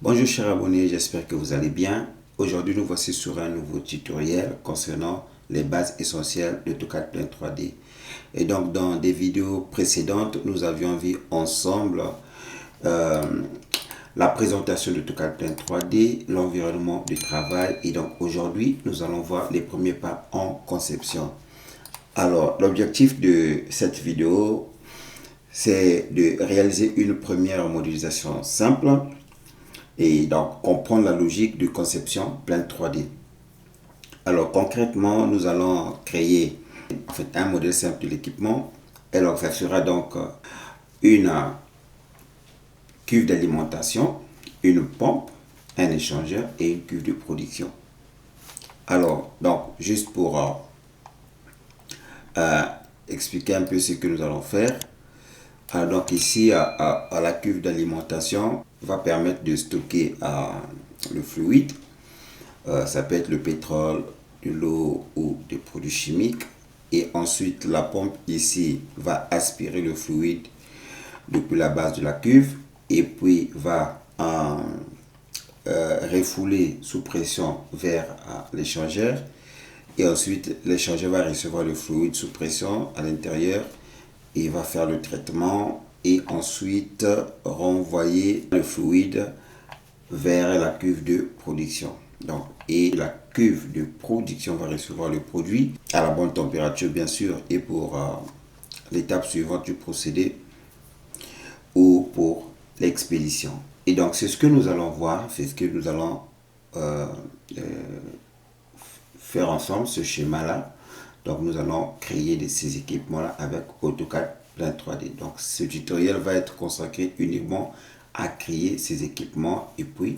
Bonjour chers abonnés, j'espère que vous allez bien. Aujourd'hui, nous voici sur un nouveau tutoriel concernant les bases essentielles de AutoCAD Plan 3D. Et donc, dans des vidéos précédentes, nous avions vu ensemble la présentation de AutoCAD Plan 3D, l'environnement de travail. Et donc, aujourd'hui, nous allons voir les premiers pas en conception. Alors, l'objectif de cette vidéo, c'est de réaliser une première modélisation simple et donc comprendre la logique de conception Plan 3D. Alors concrètement, nous allons créer un modèle simple de l'équipement. Et donc ça sera donc une cuve d'alimentation, une pompe, un échangeur et une cuve de production. Alors donc juste pour expliquer un peu ce que nous allons faire. Donc ici, la cuve d'alimentation va permettre de stocker le fluide. Ça peut être le pétrole, de l'eau ou des produits chimiques. Et ensuite, la pompe ici va aspirer le fluide depuis la base de la cuve et puis va refouler sous pression vers l'échangeur. Et ensuite, l'échangeur va recevoir le fluide sous pression à l'intérieur. Il va faire le traitement et ensuite renvoyer le fluide vers la cuve de production. Donc, et la cuve de production va recevoir le produit à la bonne température, bien sûr, et pour l'étape suivante du procédé ou pour l'expédition. Et donc, c'est ce que nous allons voir, c'est ce que nous allons faire ensemble, ce schéma-là. Donc, nous allons créer ces équipements-là avec AutoCAD Plan 3D. Donc, ce tutoriel va être consacré uniquement à créer ces équipements et puis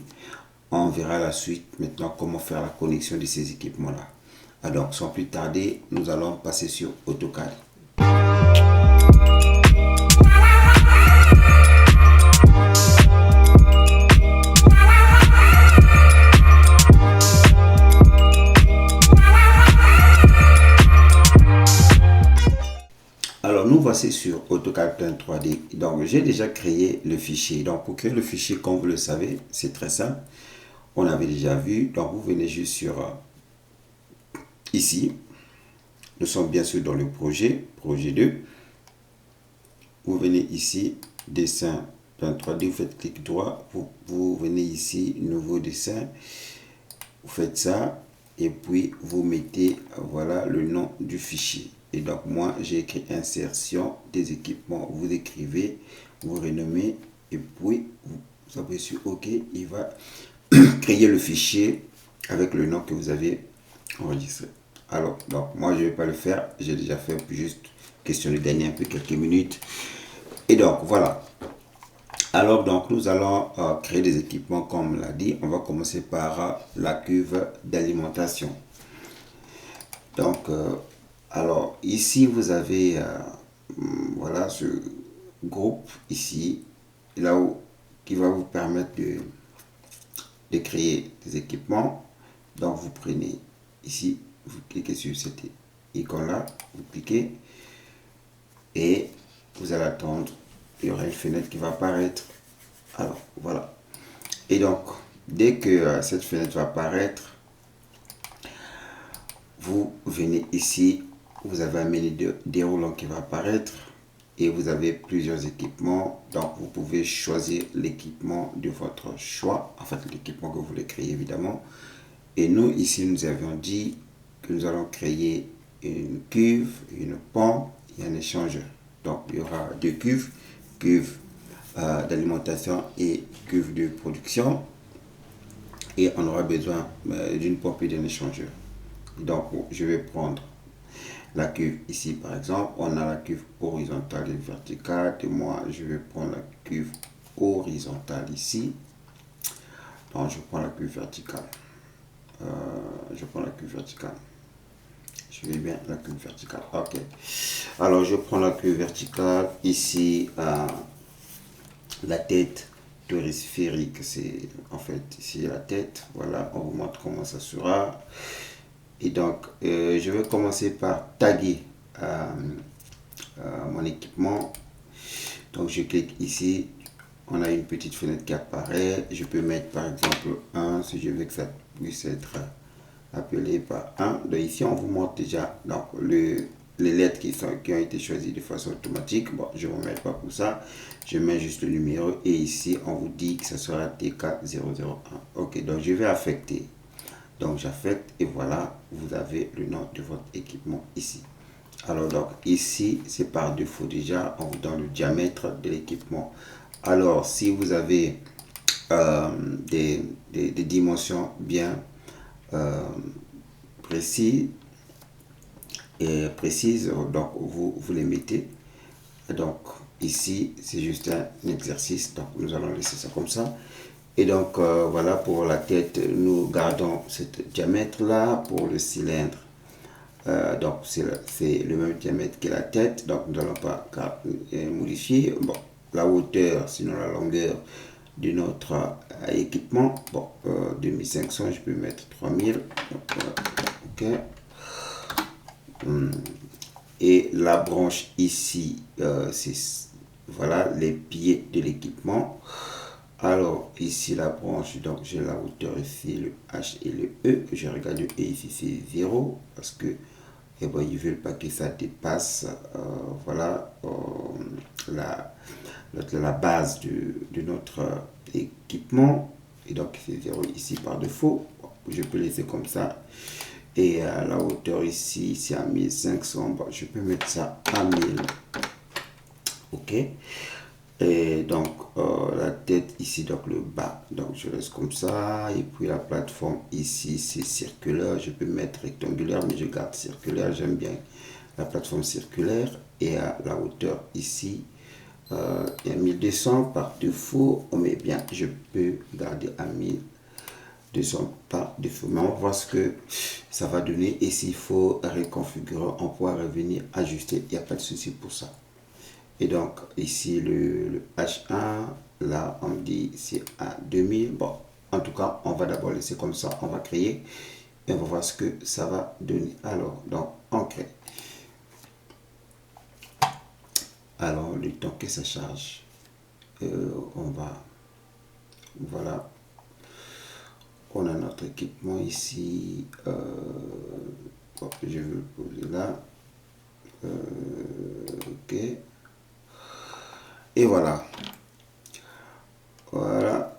on verra la suite maintenant comment faire la connexion de ces équipements-là. Donc, sans plus tarder, nous allons passer sur AutoCAD. Alors, nous voici sur AutoCAD Plan 3D. Donc, j'ai déjà créé le fichier. Donc, pour créer le fichier, comme vous le savez, c'est très simple. On avait déjà vu. Donc, vous venez juste sur ici. Nous sommes bien sûr dans le projet 2. Vous venez ici, dessin Plan 3D, vous faites clic droit. Vous venez ici, nouveau dessin. Vous faites ça. Et puis, vous mettez, voilà, le nom du fichier. Et donc, moi, j'ai écrit insertion des équipements. Vous écrivez, vous renommez, et puis, vous appuyez sur OK. Il va créer le fichier avec le nom que vous avez enregistré. Alors, donc, moi, je ne vais pas le faire. J'ai déjà fait, juste question de gagner un peu quelques minutes. Et donc, voilà. Alors, donc, nous allons créer des équipements, comme on l'a dit. On va commencer par la cuve d'alimentation. Donc, alors, ici, vous avez, voilà, ce groupe ici, là où, qui va vous permettre de créer des équipements. Donc, vous prenez ici, vous cliquez sur cette icône-là, vous cliquez et vous allez attendre. Il y aura une fenêtre qui va apparaître. Alors, voilà. Et donc, dès que cette fenêtre va apparaître, vous venez ici, vous avez un menu déroulant qui va apparaître et vous avez plusieurs équipements. Donc, vous pouvez choisir l'équipement de votre choix, en fait, l'équipement que vous voulez créer, évidemment. Et nous, ici, nous avions dit que nous allons créer une cuve, une pompe et un échangeur. Donc, il y aura deux cuves, cuve d'alimentation et cuve de production. Et on aura besoin d'une pompe et d'un échangeur. Donc, je vais prendre la cuve ici, par exemple. On a la cuve horizontale et verticale. Et moi, je vais prendre la cuve horizontale ici. Donc, je prends la cuve verticale. Je prends la cuve verticale. Je vais bien la cuve verticale. Ok. Alors, je prends la cuve verticale. Ici, la tête sphérique, c'est en fait ici la tête. Voilà, on vous montre comment ça sera. Et donc, je vais commencer par taguer mon équipement. Donc, je clique ici. on a une petite fenêtre qui apparaît. Je peux mettre par exemple 1 si je veux que ça puisse être appelé par 1. Donc ici, on vous montre déjà donc, les lettres qui ont été choisies de façon automatique. Bon, je ne vous mets pas pour ça. Je mets juste le numéro et ici, on vous dit que ça sera TK001. Ok, donc je vais affecter. Donc j'affecte et voilà, vous avez le nom de votre équipement ici. Alors donc ici, c'est par défaut déjà, on vous donne le diamètre de l'équipement. Alors si vous avez des dimensions bien précises, donc vous les mettez. Donc ici, c'est juste un exercice, donc nous allons laisser ça comme ça. Et donc voilà, pour la tête, nous gardons ce diamètre là. Pour le cylindre, donc c'est le même diamètre que la tête, donc nous n'allons pas modifier. Bon, la hauteur, sinon la longueur de notre équipement, bon, 2500, je peux mettre 3000. Ok. Et la branche ici, c'est voilà les pieds de l'équipement. Alors ici la branche, donc j'ai la hauteur ici, le H et le E. Je regarde le E ici, c'est 0 parce que eh ben, ils ne veulent pas que ça dépasse voilà la base de notre équipement. Et donc c'est 0 ici par défaut. Je peux laisser comme ça. Et la hauteur ici, c'est à 1500. Bon, je peux mettre ça à 1000. Ok. Et donc la tête ici, donc le bas, donc je laisse comme ça. Et puis la plateforme ici, c'est circulaire. Je peux mettre rectangulaire, mais je garde circulaire. J'aime bien la plateforme circulaire. Et à la hauteur ici, il y a 1200 par défaut. Mais bien, je peux garder à 1200 par défaut. Mais on va voir ce que ça va donner. Et s'il faut reconfigurer, on pourra revenir ajuster. Il n'y a pas de souci pour ça. Et donc ici le H1, là on dit c'est à 2000. Bon, en tout cas, on va d'abord laisser comme ça. On va créer et on va voir ce que ça va donner. Alors, donc on crée. Alors, le temps que ça charge, on va, voilà, on a notre équipement ici. Bon, je vais le poser là. Ok. Et voilà. Voilà.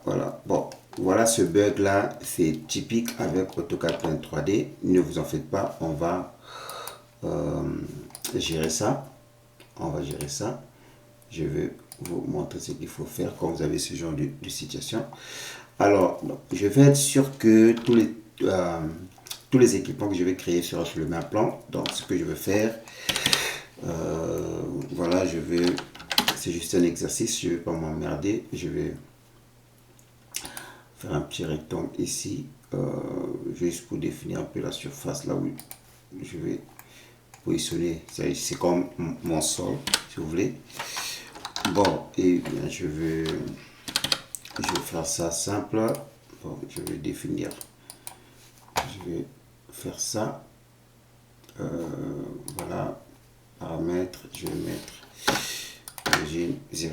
Bon, voilà ce bug là, c'est typique avec AutoCAD Paint 3D. Ne vous en faites pas, on va gérer ça. Je vais vous montrer ce qu'il faut faire quand vous avez ce genre de situation. Alors, je vais être sûr que tous les équipements que je vais créer seront sur le même plan. Donc, ce que je vais faire, voilà, c'est juste un exercice, je ne vais pas m'emmerder. Je vais faire un petit rectangle ici, juste pour définir un peu la surface là où je vais positionner. C'est comme mon sol, si vous voulez. Bon, et bien je vais faire ça simple. Bon, je vais définir. Je vais faire ça. Voilà, paramètres, je vais mettre origine 000.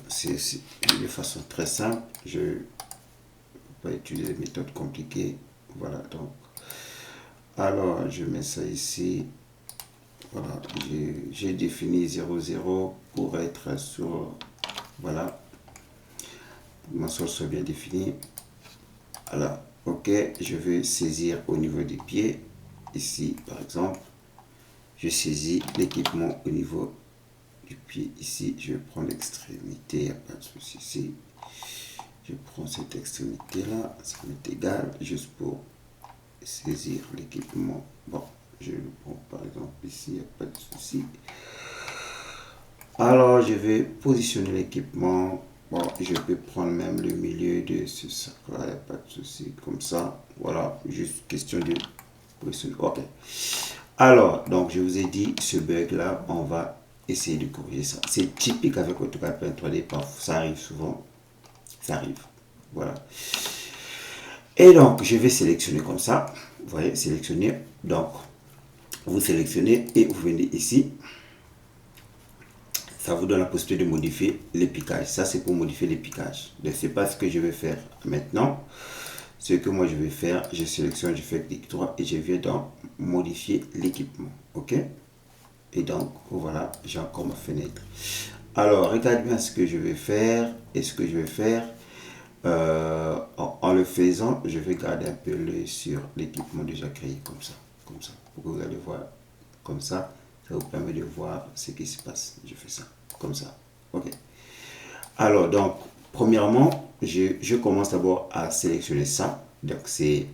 C'est de façon très simple. Je ne vais pas utiliser des méthodes compliquées. Voilà, donc. Alors, je mets ça ici. Voilà, j'ai défini 00 pour être sur. Voilà. Mon sol soit bien défini. Alors, ok, je vais saisir au niveau des pieds. Ici, par exemple, je saisis l'équipement au niveau du pied. Ici, je vais prendre l'extrémité, il n'y a pas de souci ici. Je prends cette extrémité-là, ça m'est égal, juste pour saisir l'équipement. Bon, je le prends par exemple ici, il n'y a pas de souci. Alors, je vais positionner l'équipement. Bon, je peux prendre même le milieu de ce cercle-là, il n'y a pas de souci, comme ça. Voilà, juste question de positionner. Ok. Alors, donc, je vous ai dit, ce bug-là, on va essayer de corriger ça. C'est typique avec AutoCAD Paint 3D, ça arrive souvent. Ça arrive. Voilà. Et donc, je vais sélectionner comme ça. Vous voyez, sélectionner. Donc, vous sélectionnez et vous venez ici. ça vous donne la possibilité de modifier les piquages. Ça, c'est pour modifier les piquages. Je ne sais pas ce que je vais faire maintenant. Ce que moi, je vais faire, je sélectionne, je fais clic droit et je viens dans modifier l'équipement. OK? Et donc, voilà, j'ai encore ma fenêtre. Alors, regarde bien ce que je vais faire. Et ce que je vais faire, en le faisant, je vais garder un peu l'œil sur l'équipement déjà créé, comme ça. Comme ça. Pour que vous allez voir comme ça. Ça vous permet de voir ce qui se passe. Je fais ça, comme ça. OK. Alors, donc, premièrement, je commence d'abord à sélectionner ça. Donc, c'est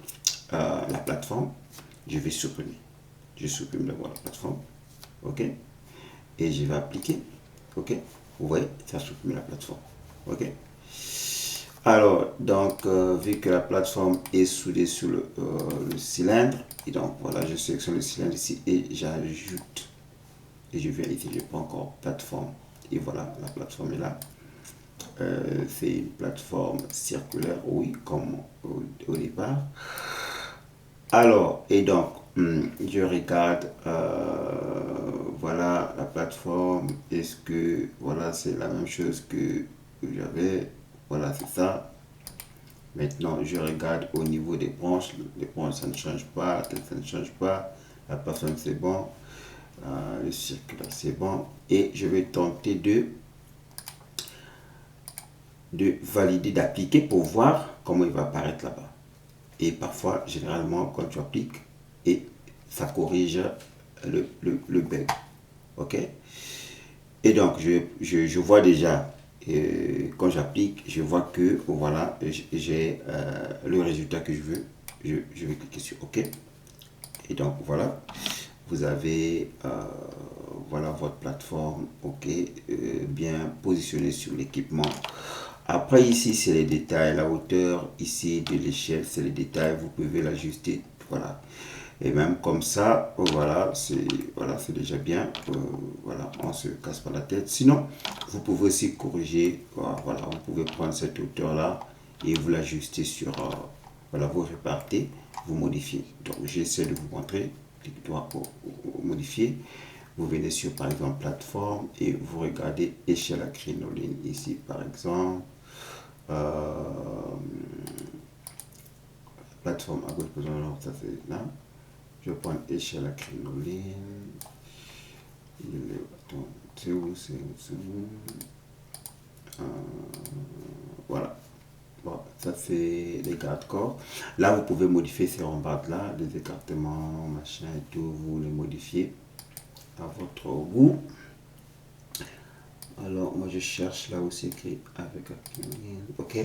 la plateforme. Je vais supprimer. Je supprime d'abord la plateforme. OK. Et je vais appliquer. OK. Vous voyez, ça supprime la plateforme. OK. Alors, donc, vu que la plateforme est soudée sur le cylindre, et donc, voilà, je sélectionne le cylindre ici et j'ajoute. Et je viens ici, je prends encore plateforme. Et voilà, la plateforme est là. C'est une plateforme circulaire, oui, comme au départ. Alors, et donc, je regarde, voilà, la plateforme. Est-ce que, voilà, c'est la même chose que j'avais. Voilà, c'est ça. Maintenant, je regarde au niveau des branches. Les branches, ça ne change pas. Ça ne change pas. La plateforme, c'est bon. Le circulaire, c'est bon. Et je vais tenter de valider, d'appliquer pour voir comment il va apparaître là-bas. Et parfois, généralement, quand tu appliques, et ça corrige le bug. OK? Et donc, je vois déjà, quand j'applique, je vois que, voilà, j'ai le résultat que je veux. Je vais cliquer sur OK. Et donc, voilà, vous avez voilà votre plateforme, OK, bien positionnée sur l'équipement. Après, ici, c'est les détails. La hauteur ici de l'échelle, c'est les détails. Vous pouvez l'ajuster. Voilà. Et même comme ça, voilà, c'est déjà bien. Voilà, on ne se casse pas la tête. Sinon, vous pouvez aussi corriger. Voilà, vous pouvez prendre cette hauteur-là et vous l'ajuster sur. Voilà, vous repartez, vous modifiez. Donc, j'essaie de vous montrer. Clic droit pour modifier. Vous venez sur, par exemple, plateforme et vous regardez échelle à crinoline ici, par exemple. Plateforme à gauche, ça c'est là. Je vais prendre échelle à crinoline. C'est où, voilà. Bon, ça c'est les garde-corps. Là, vous pouvez modifier ces rambardes là, les écartements, machin et tout. Vous les modifiez à votre goût. Alors, moi, je cherche là où c'est écrit avec OK.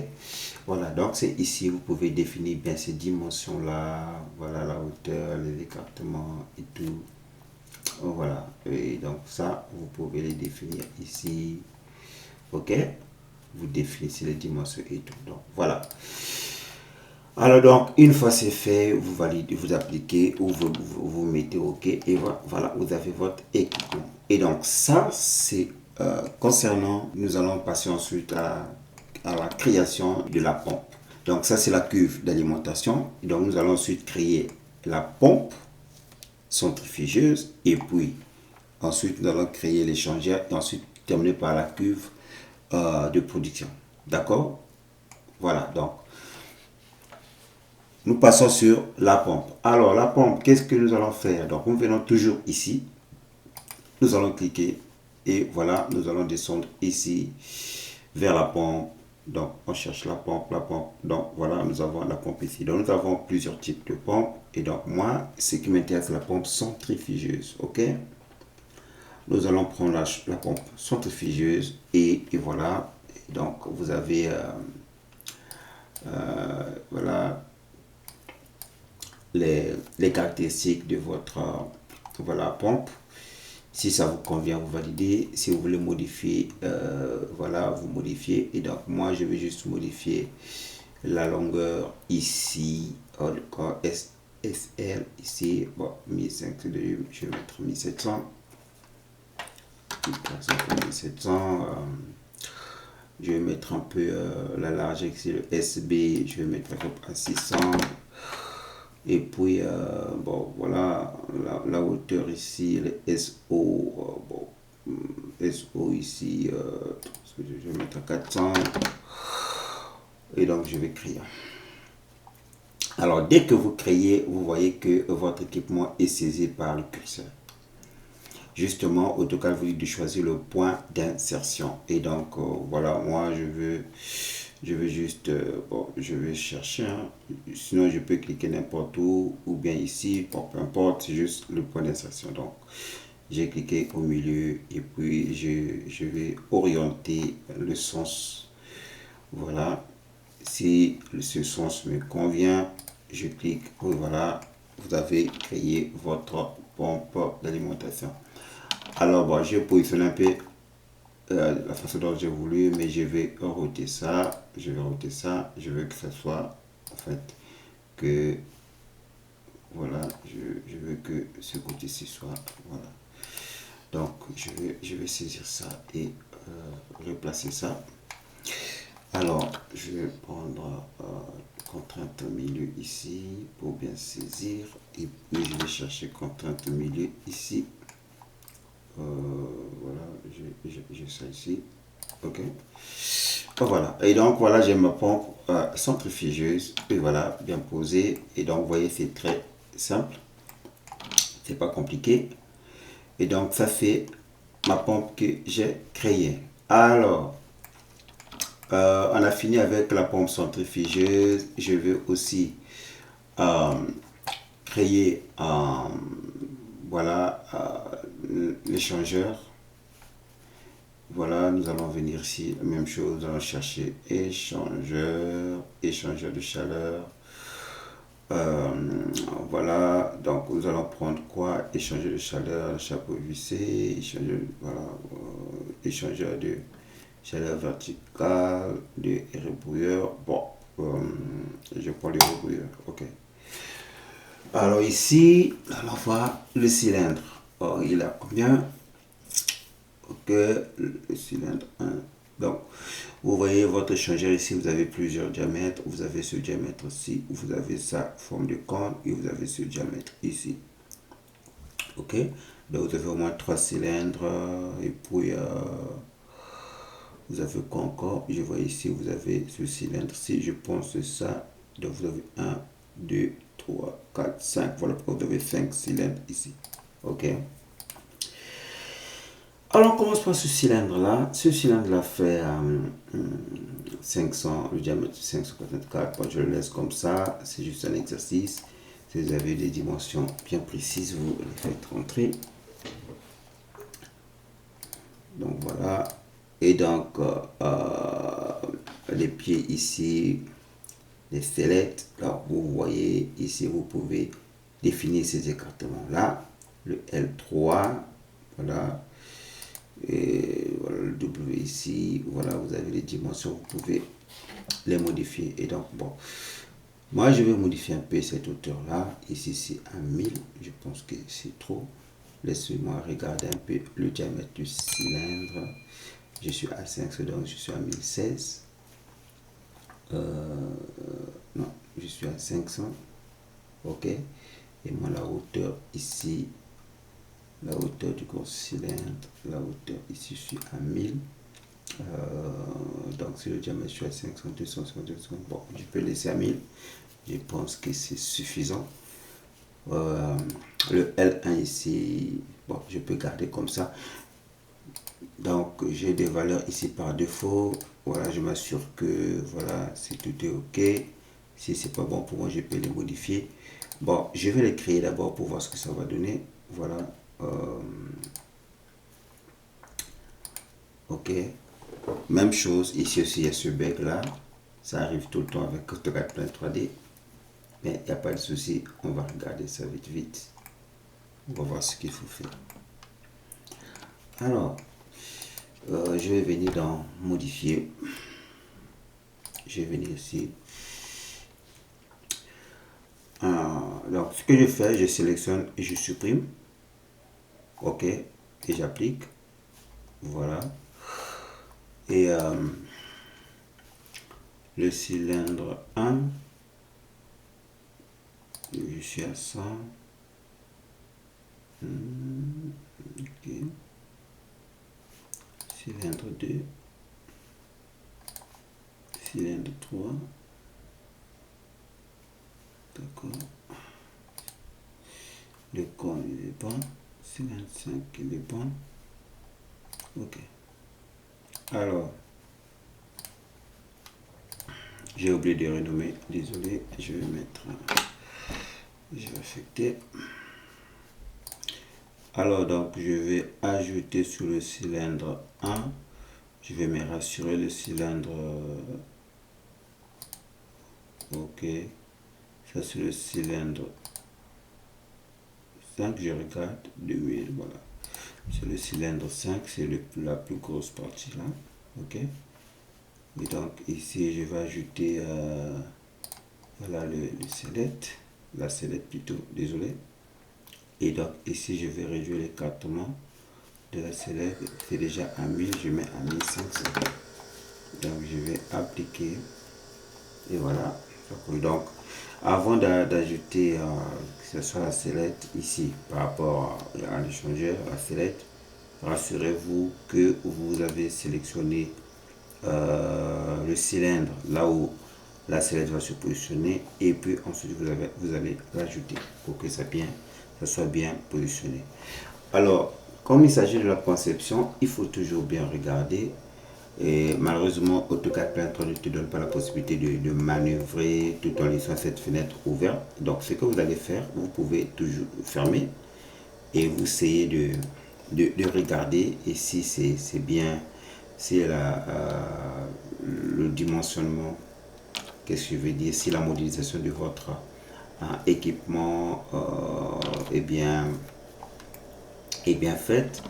Voilà, donc c'est ici, vous pouvez définir bien ces dimensions-là. Voilà, la hauteur, les écartements et tout. Voilà, et donc ça, vous pouvez les définir ici. OK. Vous définissez les dimensions et tout. Donc, voilà. Alors, donc, une fois c'est fait, vous validez, vous appliquez ou vous mettez OK. Et voilà, vous avez votre équipement. Et donc, ça, c'est concernant, nous allons passer ensuite à la création de la pompe. Donc ça, c'est la cuve d'alimentation. Donc nous allons ensuite créer la pompe centrifugeuse et puis ensuite nous allons créer l'échangeur et ensuite terminer par la cuve de production. D'accord? Voilà, donc nous passons sur la pompe. Alors la pompe, qu'est-ce que nous allons faire? Donc nous venons toujours ici. Nous allons cliquer et voilà, nous allons descendre ici vers la pompe. Donc, on cherche la pompe. Donc, voilà, nous avons la pompe ici. Donc, nous avons plusieurs types de pompes. Et donc, moi, ce qui m'intéresse, c'est la pompe centrifugeuse. OK? Nous allons prendre la pompe centrifugeuse. Et voilà. Donc, vous avez, voilà, les caractéristiques de votre voilà, pompe. Si ça vous convient, vous validez. Si vous voulez modifier, voilà, vous modifiez. Et donc, moi, je vais juste modifier la longueur ici. Encore SL ici. Bon, 1500, je vais mettre 1700. 1700. Je vais mettre un peu la largeur ici, le SB. Je vais mettre à 600. Et puis, bon, voilà, la hauteur ici, le SO, bon, SO ici, je vais mettre à 400 et donc je vais créer. Alors dès que vous créez, vous voyez que votre équipement est saisi par le curseur. Justement, AutoCAD vous dit de choisir le point d'insertion. Et donc, voilà, moi, je veux juste, bon, je vais chercher, hein. Sinon, je peux cliquer n'importe où, ou bien ici, bon, peu importe, c'est juste le point d'insertion. Donc, j'ai cliqué au milieu, et puis je vais orienter le sens. Voilà, si ce sens me convient, je clique, et voilà, vous avez créé votre pompe d'alimentation. Alors, bon, j'ai positionné un peu la façon dont j'ai voulu, mais je vais router ça. Je vais router ça. Je veux que ça soit, en fait, que, voilà, je veux que ce côté-ci soit, voilà. Donc, je vais saisir ça et replacer ça. Alors, je vais prendre contrainte au milieu ici pour bien saisir. Et puis, je vais chercher contrainte au milieu ici. Voilà, j'ai ça ici. Ok. Voilà. Et donc, voilà, j'ai ma pompe centrifugeuse. Et voilà, bien posée. Et donc, vous voyez, c'est très simple. C'est pas compliqué. Et donc, ça fait ma pompe que j'ai créée. Alors, on a fini avec la pompe centrifugeuse. Je vais aussi créer voilà, l'échangeur. Voilà, nous allons venir ici, la même chose, nous allons chercher échangeur, échangeur de chaleur. Voilà, donc nous allons prendre quoi? Échangeur de chaleur, chapeau vissé, échangeur, voilà, échangeur de chaleur verticale, de rebrouilleur. Bon, je prends le rebrouilleur, ok. Alors ici, on va voir le cylindre. Oh, il a combien? Ok, le cylindre 1. Donc, vous voyez votre échangeur ici, vous avez plusieurs diamètres. Vous avez ce diamètre ici, vous avez sa forme de cône et vous avez ce diamètre ici. Ok, donc vous avez au moins 3 cylindres. Et puis, vous avez quoi encore? Je vois ici, vous avez ce cylindre-ci. Je pense que ça. Donc, vous avez 1, 2, 3, 4, 5. Voilà pourquoi vous avez 5 cylindres ici. Ok. Alors, on commence par ce cylindre-là. Ce cylindre-là fait 500, le diamètre 584. Bon, je le laisse comme ça. C'est juste un exercice. Si vous avez des dimensions bien précises, vous les faites rentrer. Donc, voilà. Et donc, les pieds ici, les sellettes. Alors, vous voyez ici, vous pouvez définir ces écartements-là. Le L3, voilà. Et voilà le W ici, voilà, vous avez les dimensions, vous pouvez les modifier. Et donc, bon, moi je vais modifier un peu cette hauteur là. Ici c'est à 1000, je pense que c'est trop. Laissez-moi regarder un peu le diamètre du cylindre. Je suis à 500, donc je suis à 1016. Non, je suis à 500. Ok. Et moi la hauteur ici, la hauteur du gros cylindre, la hauteur ici, je suis à 1000. Donc, si le diamètre, je suis à 500, 250, 250, bon, je peux laisser à 1000. Je pense que c'est suffisant. Le L1 ici, bon, je peux garder comme ça. Donc, j'ai des valeurs ici par défaut. Voilà, je m'assure que, voilà, c'est tout est OK. Si c'est pas bon pour moi, je peux les modifier. Bon, je vais les créer d'abord pour voir ce que ça va donner. Voilà. OK. Même chose, ici aussi, il y a ce bec là. Ça arrive tout le temps avec AutoCAD Plan 3D. Mais il n'y a pas de souci, on va regarder ça vite vite. On va voir ce qu'il faut faire. Alors, je vais venir dans modifier. Je vais venir ici. Donc, ce que je fais, je sélectionne et je supprime. OK. Et j'applique. Voilà. Et le cylindre 1, je suis à 100. OK. cylindre 2, cylindre 3, d'accord, le cône il est bon, cylindre 5 il est bon, ok. Alors, j'ai oublié de renommer, désolé, je vais mettre, je vais affecter. Alors donc je vais ajouter sur le cylindre 1, je vais me rassurer le cylindre, ok, ça c'est le cylindre 5, je regarde, 2000, voilà, c'est le cylindre 5, c'est la plus grosse partie là, ok. Et donc ici je vais ajouter, voilà le sellette, la sellette plutôt, désolé. Et donc ici je vais réduire l'écartement de la sellette, c'est déjà à 1000, je mets à 1500. Donc je vais appliquer et voilà. Donc avant d'ajouter que ce soit la sellette ici par rapport à l'échangeur, la sellette, rassurez-vous que vous avez sélectionné le cylindre là où la sellette va se positionner, et puis ensuite vous allez l'ajouter pour que ça soit bien positionné. Alors comme il s'agit de la conception, il faut toujours bien regarder. Et malheureusement, AutoCAD Plan 3 ne te donne pas la possibilité de manœuvrer tout en laissant cette fenêtre ouverte. Donc, ce que vous allez faire, vous pouvez toujours fermer et vous essayez de regarder. Et si c'est bien, si le dimensionnement, qu'est-ce que je veux dire, si la modélisation de votre équipement est bien faite.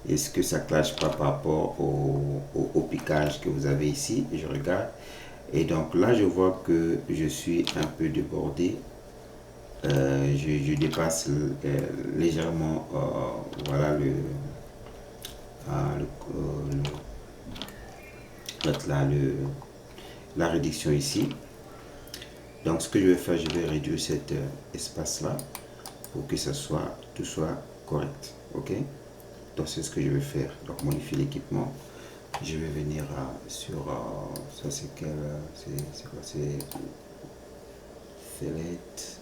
Est-ce que ça ne clash pas par rapport au piquage que vous avez ici? Je regarde. Et donc là, je vois que je suis un peu débordé. Je dépasse légèrement voilà la réduction ici. Donc ce que je vais faire, je vais réduire cet espace là pour que tout soit correct. Ok, donc c'est ce que je vais faire. Donc modifier l'équipement, je vais venir sur ça, c'est quel, c'est quoi, c'est select,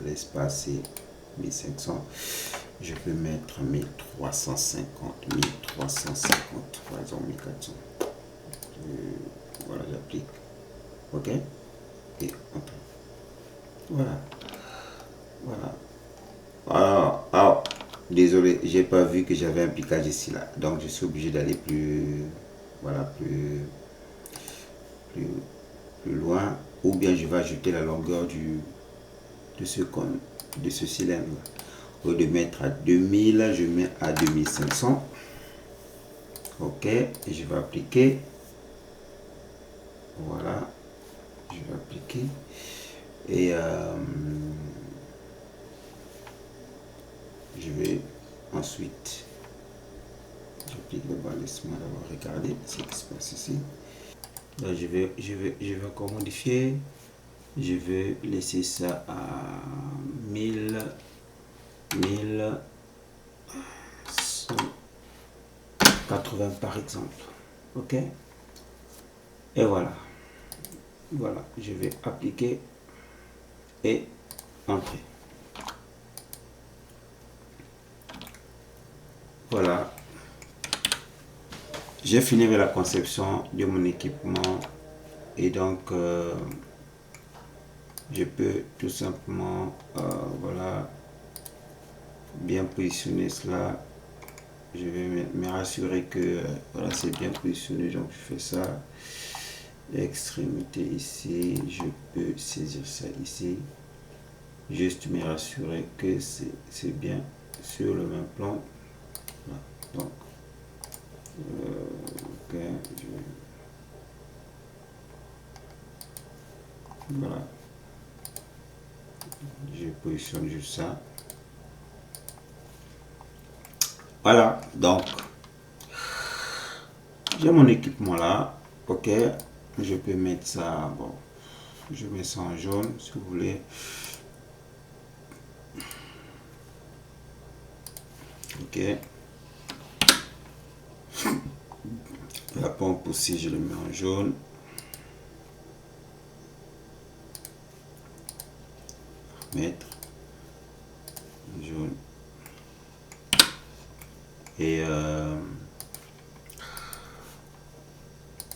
l'espace c'est 1500, je peux mettre 1350 par exemple 1400. Voilà, j'applique, ok, et entre. Voilà, alors, désolé, j'ai pas vu que j'avais un piquage ici là, donc je suis obligé d'aller plus, voilà, plus loin, ou bien je vais ajouter la longueur de ce cône, de ce cylindre. Au lieu de mettre à 2000, je mets à 2500. Ok, et je vais appliquer. Voilà, je vais appliquer. Et je vais ensuite, j'applique le bas, laisse-moi d'abord regarder ce qui se passe ici. Donc je vais encore modifier. Je vais laisser ça à 1180 par exemple. Ok, et voilà, je vais appliquer et entrer. Voilà, j'ai fini avec la conception de mon équipement, et donc je peux tout simplement voilà, bien positionner cela. Je vais me rassurer que voilà, c'est bien positionné, donc je fais ça. L'extrémité ici, je peux saisir ça ici, juste me rassurer que c'est bien sur le même plan. Voilà. Donc ok, voilà, je positionne juste ça. Voilà, donc j'ai mon équipement là. Ok, je peux mettre ça, bon, je mets ça en jaune si vous voulez. Ok, La pompe aussi, je le mets en jaune. Mettre jaune. Et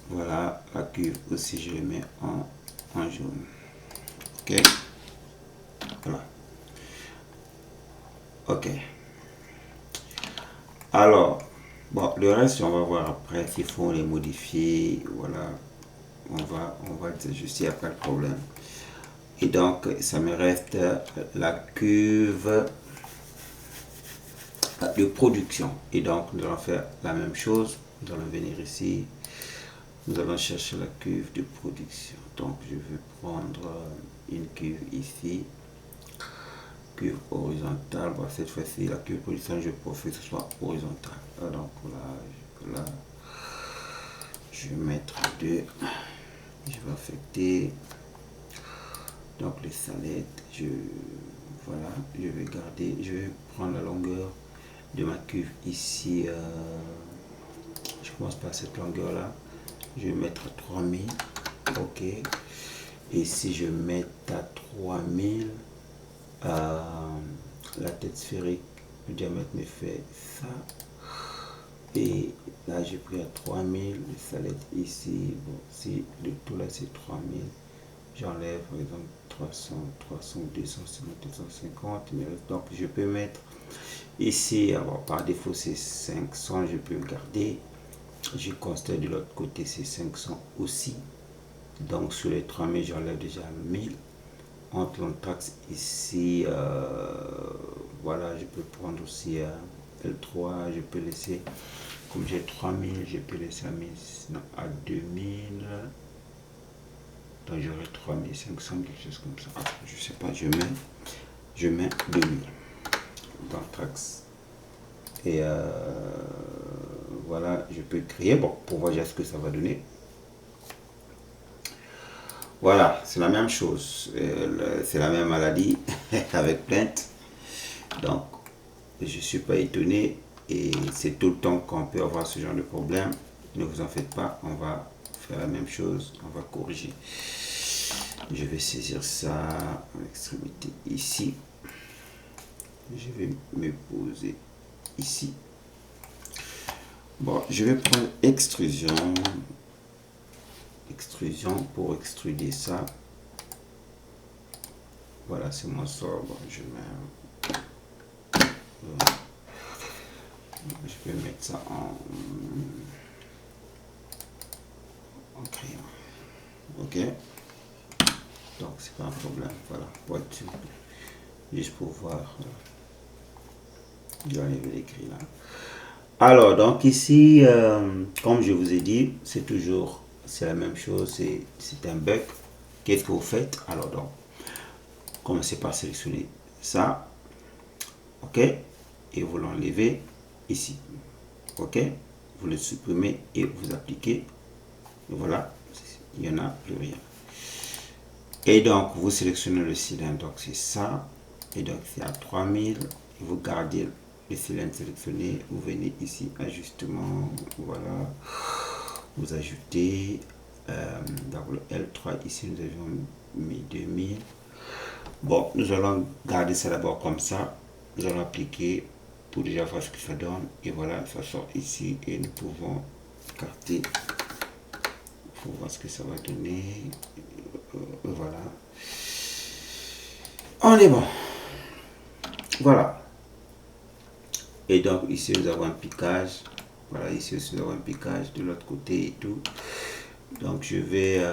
voilà, la cuve aussi, je le mets en jaune. Ok. Voilà. Ok. Alors, bon, le reste, on va voir après s'il faut les modifier. Voilà. On va ajuster après le problème. Et donc, ça me reste la cuve de production. Et donc, nous allons faire la même chose. Nous allons venir ici. Nous allons chercher la cuve de production. Donc, je vais prendre une cuve ici. Cuve horizontale. Bon, cette fois-ci, la cuve de production, je préfère que ce soit horizontale. Donc, là, je vais mettre deux. Je vais affecter. Donc, les salettes, voilà, je vais garder. Je vais prendre la longueur de ma cuve ici. Je commence par cette longueur là. Je vais mettre à 3000. Ok. Et si je mets à 3000, la tête sphérique, le diamètre me fait ça. Et là, j'ai pris à 3000. Les salettes ici. Bon, si le tout là c'est 3000, j'enlève par exemple 300, 300, 250, 250. Donc, je peux mettre ici, alors par défaut c'est 500, je peux le garder. Je constate de l'autre côté c'est 500 aussi. Donc sur les 3000 j'enlève déjà 1000. Entre l'anthrax ici, voilà, je peux prendre aussi L3, je peux laisser, comme j'ai 3000, je peux laisser à 2000. Donc j'aurai 3500, quelque chose comme ça. Je sais pas, je mets 2000 d'anthrax. Et voilà, je peux créer, bon, pour voir déjà ce que ça va donner. Voilà, c'est la même chose, c'est la même maladie avec plainte. Donc, je ne suis pas étonné et c'est tout le temps qu'on peut avoir ce genre de problème. Ne vous en faites pas, on va faire la même chose, on va corriger. Je vais saisir ça à l'extrémité ici. Je vais me poser ici. Bon, je vais prendre extrusion. Extrusion pour extruder ça. Voilà, c'est mon sort. Bon, je vais mettre ça en crayon. Ok. Donc, c'est pas un problème. Voilà. Juste pour voir. Je vais enlever l'écrit là. Alors, donc ici, comme je vous ai dit, c'est la même chose. C'est un bug. Qu'est-ce que vous faites? Alors, donc, commencez par sélectionner ça. Ok. Et vous l'enlevez ici. Ok. Vous le supprimez et vous appliquez. Et voilà. Il n'y en a plus rien. Et donc, vous sélectionnez le cylindre. Donc, c'est ça. Et donc, c'est à 3000. Et vous gardez le cylindre sélectionné. Vous venez ici, ajustement. Voilà. Vous ajoutez. Dans le L3, ici, nous avions mis 2000. Bon, nous allons garder ça d'abord comme ça. Nous allons appliquer pour déjà voir ce que ça donne. Et voilà, ça sort ici. Et nous pouvons écarter pour voir ce que ça va donner. Voilà. On est bon. Voilà. Et donc ici nous avons un piquage. Voilà, ici aussi nous avons un piquage de l'autre côté et tout. Donc je vais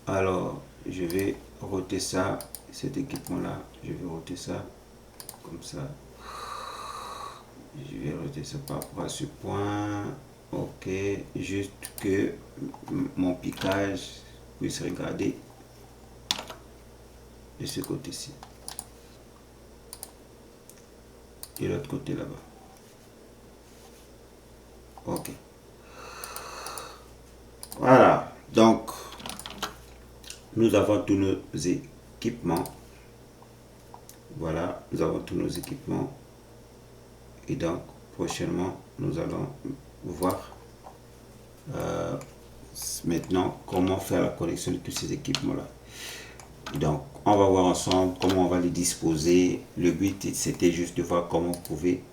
alors je vais roter ça, cet équipement là, je vais roter ça comme ça. Je vais roter ça par rapport à ce point. Ok, juste que mon piquage puisse regarder de ce côté-ci et l'autre côté là-bas. Ok. Voilà. Donc, nous avons tous nos équipements. Voilà, nous avons tous nos équipements. Et donc, prochainement, nous allons voir maintenant comment faire la connexion de tous ces équipements là. Donc on va voir ensemble comment on va les disposer. Le but c'était juste de voir comment vous pouvez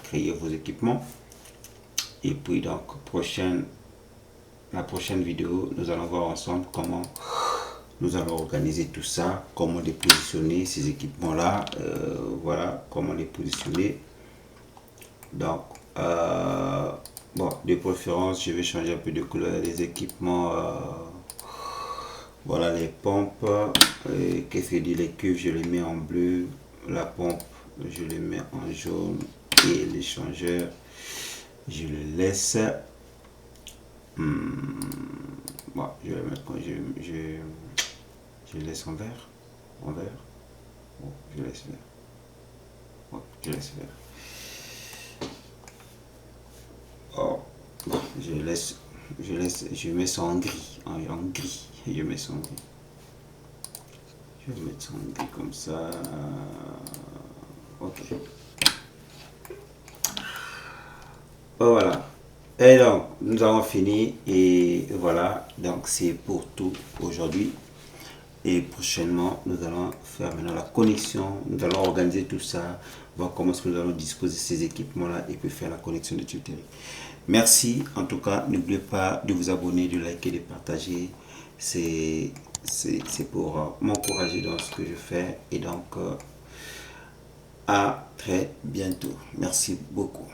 créer vos équipements. Et puis donc la prochaine vidéo, nous allons voir ensemble comment nous allons organiser tout ça, comment les positionner, ces équipements là, voilà comment les positionner. Donc bon, de préférence je vais changer un peu de couleur des équipements. Voilà les pompes, qu'est-ce que dit les cuves, je les mets en bleu, la pompe je les mets en jaune et l'échangeur je le laisse bon, je vais mettre quand je laisse en vert, bon, je laisse vert, bon, je laisse vert. Oh, bon, je mets ça en gris, en gris, je mets ça en gris. Je vais mettre ça en gris comme ça. Ok. Oh, voilà. Et donc, nous avons fini. Et voilà. Donc, c'est pour tout aujourd'hui. Et prochainement, nous allons faire maintenant la connexion. Nous allons organiser tout ça. Voir comment est-ce que nous allons disposer ces équipements-là. Et puis faire la connexion de tutoriel. Merci. En tout cas, n'oubliez pas de vous abonner, de liker, de partager. C'est pour m'encourager dans ce que je fais. Et donc, à très bientôt. Merci beaucoup.